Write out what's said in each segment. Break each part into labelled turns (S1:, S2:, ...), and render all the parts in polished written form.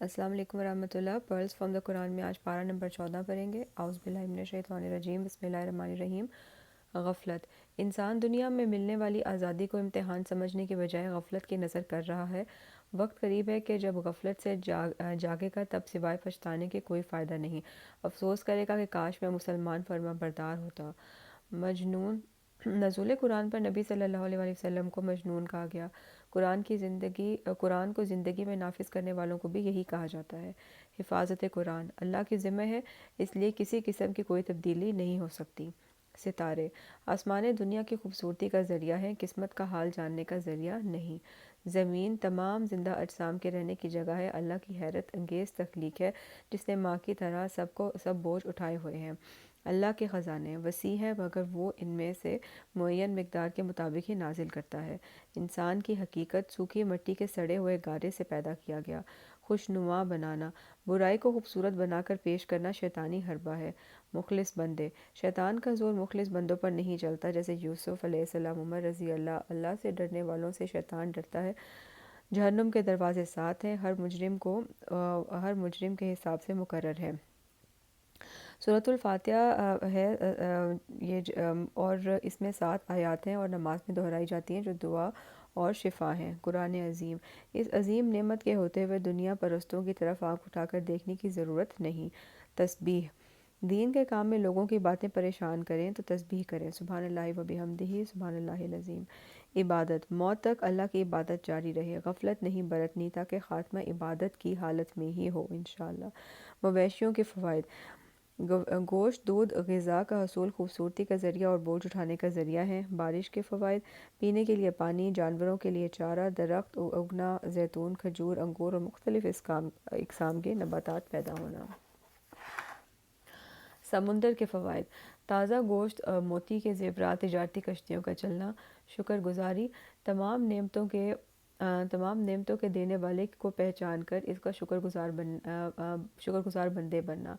S1: السلام علیکم ورحمۃ اللہ۔ پرلز فرام دا قرآن میں آج پارہ نمبر 14 پڑھیں گے۔ اعوذ باللہ من الشیطان الرجیم، بسم اللہ الرحمن الرحیم۔ غفلت۔ انسان دنیا میں ملنے والی آزادی کو امتحان سمجھنے کی بجائے غفلت کی نظر کر رہا ہے۔ وقت قریب ہے کہ جب غفلت سے جاگے گا، تب سوائے پچھتانے کے کوئی فائدہ نہیں۔ افسوس کرے گا کہ کاش میں مسلمان فرما بردار ہوتا۔ مجنون۔ نزول قرآن پر نبی صلی اللہ علیہ وآلہ وسلم کو مجنون کہا گیا۔ قرآن کو زندگی میں نافذ کرنے والوں کو بھی یہی کہا جاتا ہے۔ حفاظت قرآن اللہ کی ذمہ ہے، اس لیے کسی قسم کی کوئی تبدیلی نہیں ہو سکتی۔ ستارے۔ آسمان دنیا کی خوبصورتی کا ذریعہ ہیں، قسمت کا حال جاننے کا ذریعہ نہیں۔ زمین تمام زندہ اجسام کے رہنے کی جگہ ہے، اللہ کی حیرت انگیز تخلیق ہے جس نے ماں کی طرح سب بوجھ اٹھائے ہوئے ہیں۔ اللہ کے خزانے وسیع ہیں، مگر وہ ان میں سے معین مقدار کے مطابق ہی نازل کرتا ہے۔ انسان کی حقیقت سوکھی مٹی کے سڑے ہوئے گارے سے پیدا کیا گیا۔ خوشنما بنانا۔ برائی کو خوبصورت بنا کر پیش کرنا شیطانی حربہ ہے۔ مخلص بندے۔ شیطان کا زور مخلص بندوں پر نہیں چلتا، جیسے یوسف علیہ السلام، عمر رضی اللہ سے ڈرنے والوں سے شیطان ڈرتا ہے۔ جہنم کے دروازے 7 ہیں، ہر مجرم کے حساب سے مقرر ہے۔ سورۃ الفاتحہ ہے اور اس میں 7 آیات ہیں اور نماز میں دہرائی جاتی ہیں جو دعا اور شفا ہیں۔ قرآن عظیم۔ اس عظیم نعمت کے ہوتے ہوئے دنیا پرستوں کی طرف آنکھ اٹھا کر دیکھنے کی ضرورت نہیں۔ تسبیح۔ دین کے کام میں لوگوں کی باتیں پریشان کریں تو تسبیح کریں، سبحان اللہ و بحمدہ، سبحان اللہ العظیم۔ عبادت۔ موت تک اللہ کی عبادت جاری رہے، غفلت نہیں برتنی تاکہ خاتمہ عبادت کی حالت میں ہی ہو انشاءاللہ۔ مویشیوں کے فوائد۔ گوشت، دودھ غذا کا حصول خوبصورتی کا ذریعہ اور بوجھ اٹھانے کا ذریعہ ہیں۔ بارش کے فوائد۔ پینے کے لیے پانی، جانوروں کے لیے چارہ، درخت اگنا، زیتون، کھجور، انگور اور مختلف اقسام کے نباتات پیدا ہونا۔ سمندر کے فوائد۔ تازہ گوشت، موتی کے زیورات، تجارتی کشتیوں کا چلنا۔ شکر گزاری۔ تمام نعمتوں کے دینے والے کو پہچان کر اس کا شکر گزار بندے بننا۔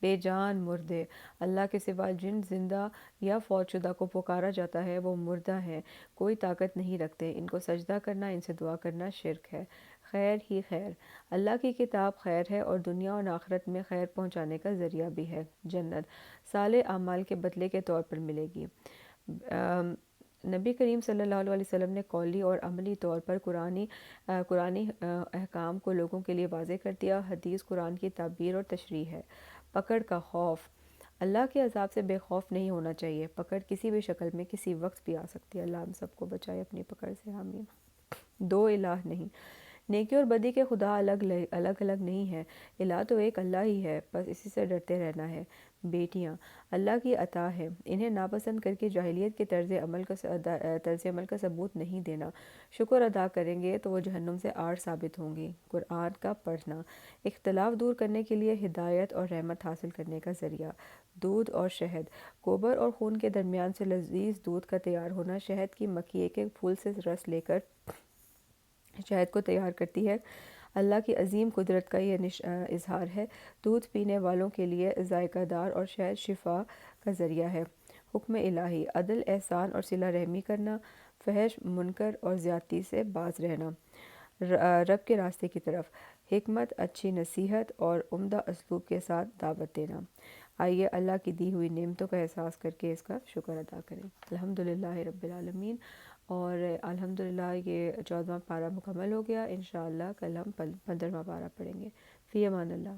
S1: بے جان مردے۔ اللہ کے سوا جن زندہ یا فوت شدہ کو پکارا جاتا ہے وہ مردہ ہیں، کوئی طاقت نہیں رکھتے، ان کو سجدہ کرنا، ان سے دعا کرنا شرک ہے۔ خیر ہی خیر۔ اللہ کی کتاب خیر ہے اور دنیا اور آخرت میں خیر پہنچانے کا ذریعہ بھی ہے۔ جنت صالح اعمال کے بدلے کے طور پر ملے گی۔ نبی کریم صلی اللہ علیہ وسلم نے قولی اور عملی طور پر قرآنی احکام کو لوگوں کے لیے واضح کر دیا۔ حدیث قرآن کی تعبیر اور تشریح ہے۔ پکڑ کا خوف۔ اللہ کے عذاب سے بے خوف نہیں ہونا چاہیے، پکڑ کسی بھی شکل میں کسی وقت بھی آ سکتی ہے، اللہ ہم سب کو بچائے اپنی پکڑ سے، آمین۔ دو الہ نہیں۔ نیکی اور بدی کے خدا الگ الگ نہیں ہے، الہ تو ایک اللہ ہی ہے، بس اسی سے ڈرتے رہنا ہے۔ بیٹیاں اللہ کی عطا ہے، انہیں ناپسند کر کے جاہلیت کے طرز عمل کا ثبوت نہیں دینا۔ شکر ادا کریں گے تو وہ جہنم سے آڑ ثابت ہوں گی۔ قرآن کا پڑھنا اختلاف دور کرنے کے لیے ہدایت اور رحمت حاصل کرنے کا ذریعہ۔ دودھ اور شہد۔ گوبر اور خون کے درمیان سے لذیذ دودھ کا تیار ہونا۔ شہد کی مکھی ایک ایک پھول سے رس لے کر شہد کو تیار کرتی ہے، اللہ کی عظیم قدرت کا یہ اظہار ہے۔ دودھ پینے والوں کے لیے ذائقہ دار اور شہد شفا کا ذریعہ ہے۔ حکم الہی۔ عدل، احسان اور صلہ رحمی کرنا، فحش، منکر اور زیادتی سے باز رہنا، رب کے راستے کی طرف۔ حکمت، اچھی نصیحت اور عمدہ اسلوب کے ساتھ دعوت دینا۔ آئیے اللہ کی دی ہوئی نعمتوں کا احساس کر کے اس کا شکر ادا کریں۔ الحمدللہ رب العالمین۔ اور الحمدللہ یہ 14واں پارہ مکمل ہو گیا، انشاءاللہ کل ہم 15واں پارہ پڑھیں گے۔ فی امان اللہ۔